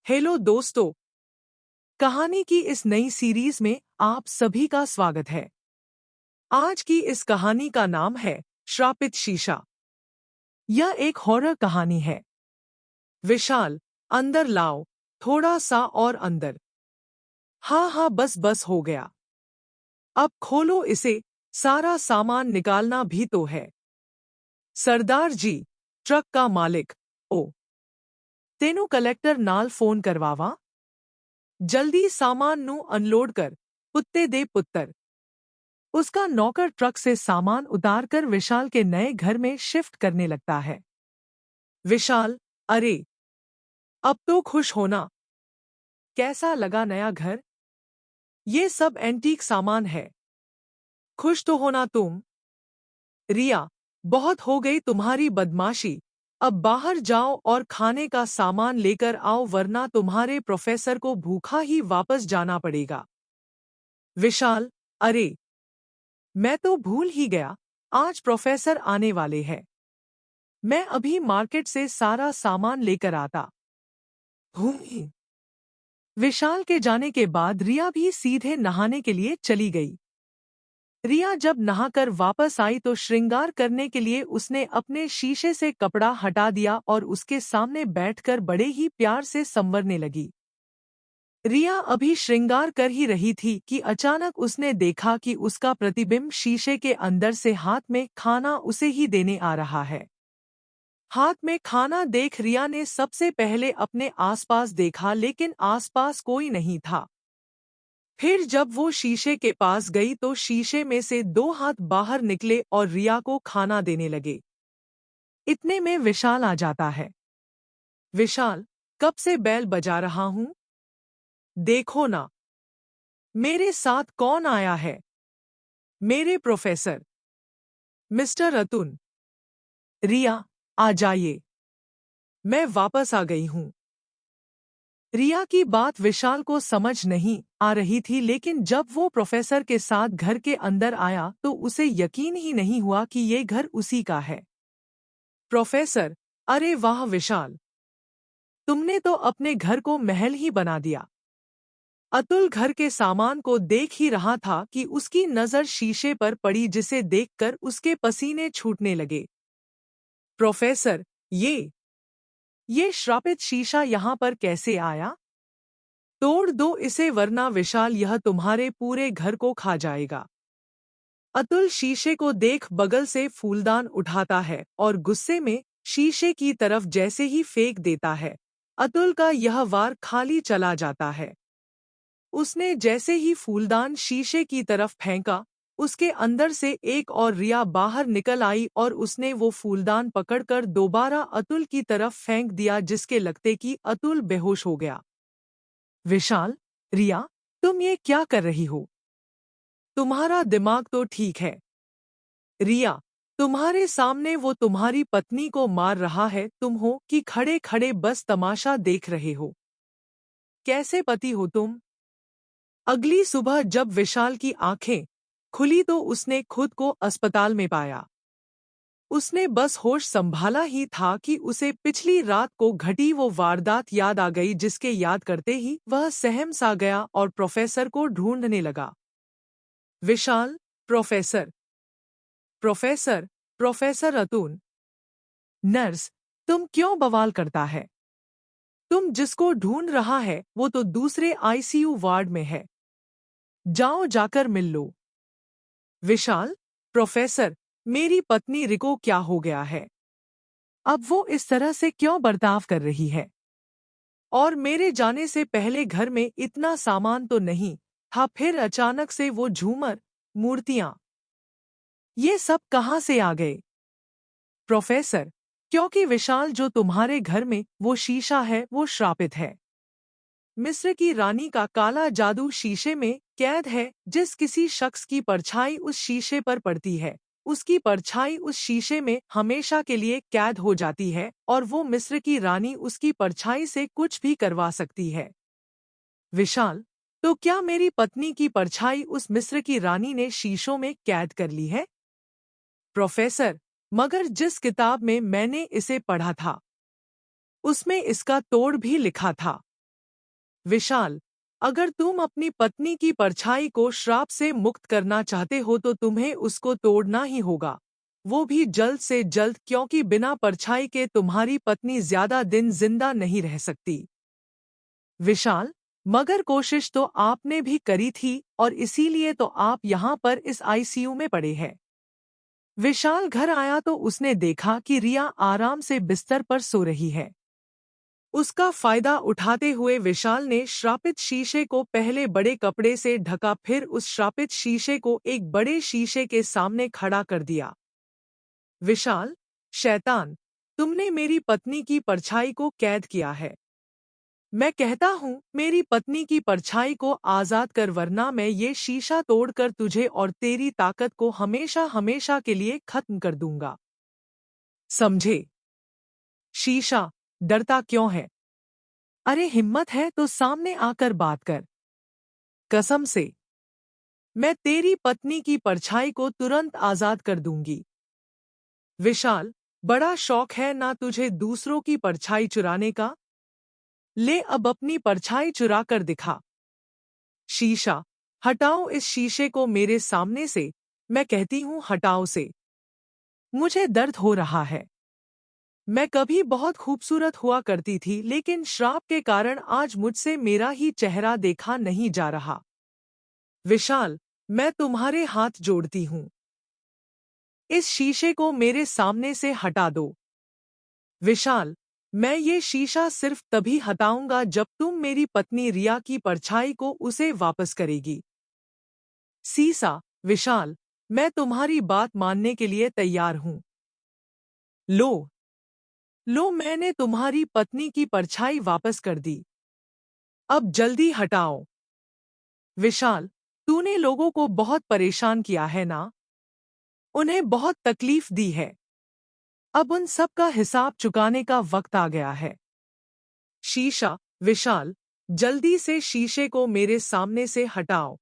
Hello दोस्तों, कहानी की इस नई सीरीज में आप सभी का स्वागत है। आज की इस कहानी का नाम है श्रापित शीशा। यह एक हॉरर कहानी है। विशाल, अंदर लाओ, थोड़ा सा और अंदर। हाँ हाँ, बस बस हो गया। अब खोलो इसे, सारा सामान निकालना भी तो है। सरदार जी, ट्रक का मालिक। ओ, तेनू कलेक्टर नाल फोन करवावा। जल्दी सामान नू अनलोड कर, पुत्ते दे पुत्तर। उसका नौकर ट्रक से सामान उतारकर विशाल के नए घर में शिफ्ट करने लगता है। विशाल, अरे, अब तो खुश होना। कैसा लगा नया घर? ये सब एंटीक सामान है। खुश तो होना तुम। रिया, बहुत हो गई तुम्हारी बदमाशी। अब बाहर जाओ और खाने का सामान लेकर आओ, वरना तुम्हारे प्रोफेसर को भूखा ही वापस जाना पड़ेगा। विशाल, अरे, मैं तो भूल ही गया, आज प्रोफेसर आने वाले हैं। मैं अभी मार्केट से सारा सामान लेकर आता हूँ। विशाल के जाने के बाद रिया भी सीधे नहाने के लिए चली गई। रिया जब नहाकर वापस आई तो श्रृंगार करने के लिए उसने अपने शीशे से कपड़ा हटा दिया और उसके सामने बैठकर बड़े ही प्यार से संवरने लगी। रिया अभी श्रृंगार कर ही रही थी कि अचानक उसने देखा कि उसका प्रतिबिंब शीशे के अंदर से हाथ में खाना उसे ही देने आ रहा है। हाथ में खाना देख रिया ने सबसे पहले अपने आसपास देखा, लेकिन आसपास कोई नहीं था। फिर जब वो शीशे के पास गई तो शीशे में से दो हाथ बाहर निकले और रिया को खाना देने लगे। इतने में विशाल आ जाता है। विशाल, कब से बेल बजा रहा हूं? देखो ना, मेरे साथ कौन आया है? मेरे प्रोफेसर, मिस्टर अतुल। रिया, आ जाइए, मैं वापस आ गई हूं। रिया की बात विशाल को समझ नहीं आ रही थी, लेकिन जब वो प्रोफेसर के साथ घर के अंदर आया तो उसे यकीन ही नहीं हुआ कि ये घर उसी का है। प्रोफेसर, अरे वाह विशाल, तुमने तो अपने घर को महल ही बना दिया। अतुल घर के सामान को देख ही रहा था कि उसकी नजर शीशे पर पड़ी, जिसे देखकर उसके पसीने छूटने लगे। प्रोफेसर, ये श्रापित शीशा यहाँ पर कैसे आया? तोड़ दो इसे, वरना विशाल यह तुम्हारे पूरे घर को खा जाएगा। अतुल शीशे को देख बगल से फूलदान उठाता है और गुस्से में शीशे की तरफ जैसे ही फेंक देता है, अतुल का यह वार खाली चला जाता है। उसने जैसे ही फूलदान शीशे की तरफ फेंका, उसके अंदर से एक और रिया बाहर निकल आई और उसने वो फूलदान पकड़कर दोबारा अतुल की तरफ फेंक दिया, जिसके लगते कि अतुल बेहोश हो गया। विशाल, रिया, तुम ये क्या कर रही हो? तुम्हारा दिमाग तो ठीक है? रिया, तुम्हारे सामने वो तुम्हारी पत्नी को मार रहा है, तुम हो कि खड़े खड़े बस तमाशा देख रहे हो? कैसे पति हो तुम? अगली सुबह जब विशाल की आंखें खुली तो उसने खुद को अस्पताल में पाया। उसने बस होश संभाला ही था कि उसे पिछली रात को घटी वो वारदात याद आ गई, जिसके याद करते ही वह सहम सा गया और प्रोफेसर को ढूंढने लगा। Vishal, professor, professor, professor Atul. Nurse, तुम क्यों बवाल करता है? तुम जिसको ढूंढ रहा है वो तो दूसरे आईसीयू वार्ड में है। जाओ जाकर मिल लो। विशाल, प्रोफेसर, मेरी पत्नी रिको क्या हो गया है? अब वो इस तरह से क्यों बर्ताव कर रही है? और मेरे जाने से पहले घर में इतना सामान तो नहीं था, फिर अचानक से वो झूमर, मूर्तियां, ये सब कहाँ से आ गए? प्रोफेसर, क्योंकि विशाल, जो तुम्हारे घर में वो शीशा है वो श्रापित है। मिस्र की रानी का काला जादू शीशे में कैद है। जिस किसी शख्स की परछाई उस शीशे पर पड़ती है, उसकी परछाई उस शीशे में हमेशा के लिए कैद हो जाती है और वो मिस्र की रानी उसकी परछाई से कुछ भी करवा सकती है। विशाल, तो क्या मेरी पत्नी की परछाई उस मिस्र की रानी ने शीशों में कैद कर ली है? प्रोफेसर, मगर जिस किताब में मैंने इसे पढ़ा था उसमें इसका तोड़ भी लिखा था। विशाल, अगर तुम अपनी पत्नी की परछाई को श्राप से मुक्त करना चाहते हो तो तुम्हें उसको तोड़ना ही होगा, वो भी जल्द से जल्द, क्योंकि बिना परछाई के तुम्हारी पत्नी ज्यादा दिन जिंदा नहीं रह सकती। विशाल, मगर कोशिश तो आपने भी करी थी और इसीलिए तो आप यहाँ पर इस आईसीयू में पड़े हैं। विशाल घर आया तो उसने देखा कि रिया आराम से बिस्तर पर सो रही है। उसका फायदा उठाते हुए विशाल ने श्रापित शीशे को पहले बड़े कपड़े से ढका, फिर उस श्रापित शीशे को एक बड़े शीशे के सामने खड़ा कर दिया। विशाल, शैतान, तुमने मेरी पत्नी की परछाई को कैद किया है। मैं कहता हूँ मेरी पत्नी की परछाई को आजाद कर, वरना मैं ये शीशा तोड़कर तुझे और तेरी ताकत को हमेशा हमेशा के लिए खत्म कर दूंगा। समझे? शीशा, डरता क्यों है? अरे हिम्मत है तो सामने आकर बात कर। कसम से मैं तेरी पत्नी की परछाई को तुरंत आजाद कर दूंगी। विशाल, बड़ा शौक है ना तुझे दूसरों की परछाई चुराने का? ले अब अपनी परछाई चुरा कर दिखा। शीशा, हटाओ इस शीशे को मेरे सामने से, मैं कहती हूँ हटाओ से। मुझे दर्द हो रहा है। मैं कभी बहुत खूबसूरत हुआ करती थी, लेकिन श्राप के कारण आज मुझसे मेरा ही चेहरा देखा नहीं जा रहा। विशाल, मैं तुम्हारे हाथ जोड़ती हूँ, इस शीशे को मेरे सामने से हटा दो। विशाल, मैं ये शीशा सिर्फ तभी हटाऊंगा जब तुम मेरी पत्नी रिया की परछाई को उसे वापस करेगी। सीसा, विशाल, मैं तुम्हारी बात मानने के लिए तैयार हूं। लो, लो, मैंने तुम्हारी पत्नी की परछाई वापस कर दी। अब जल्दी हटाओ। विशाल, तूने लोगों को बहुत परेशान किया है ना? उन्हें बहुत तकलीफ दी है। अब उन सब का हिसाब चुकाने का वक्त आ गया है। शीशा, विशाल, जल्दी से शीशे को मेरे सामने से हटाओ।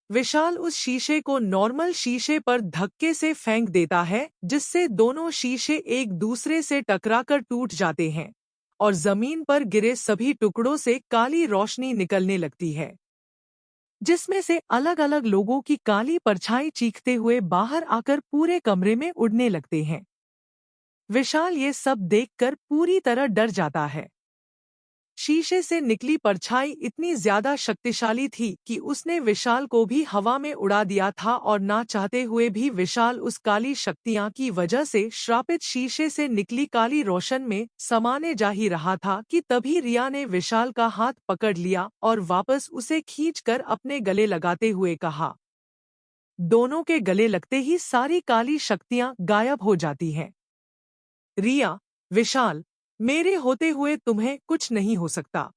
विशाल उस शीशे को नॉर्मल शीशे पर धक्के से फेंक देता है, जिससे दोनों शीशे एक दूसरे से टकराकर टूट जाते हैं और जमीन पर गिरे सभी टुकड़ों से काली रोशनी निकलने लगती है, जिसमें से अलग अलग लोगों की काली परछाई चीखते हुए बाहर आकर पूरे कमरे में उड़ने लगते हैं। विशाल ये सब देखकर पूरी तरह डर जाता है। शीशे से निकली परछाई इतनी ज्यादा शक्तिशाली थी कि उसने विशाल को भी हवा में उड़ा दिया था, और ना चाहते हुए भी विशाल उस काली शक्तियां की वजह से श्रापित शीशे से निकली काली रोशन में समाने जा ही रहा था कि तभी रिया ने विशाल का हाथ पकड़ लिया और वापस उसे खींचकर अपने गले लगाते हुए कहा। दोनों के गले लगते ही सारी काली शक्तियां गायब हो जाती हैं। रिया, विशाल, मेरे होते हुए तुम्हें कुछ नहीं हो सकता।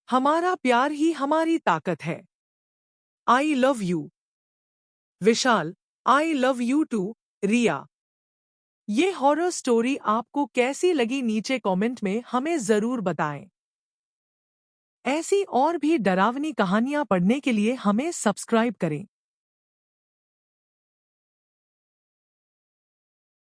हमारा प्यार ही हमारी ताकत है। I love you. Vishal, I love you too. Riya, ये हॉरर स्टोरी आपको कैसी लगी नीचे कमेंट में हमें जरूर बताएं। ऐसी और भी डरावनी कहानियां पढ़ने के लिए हमें सब्सक्राइब करें।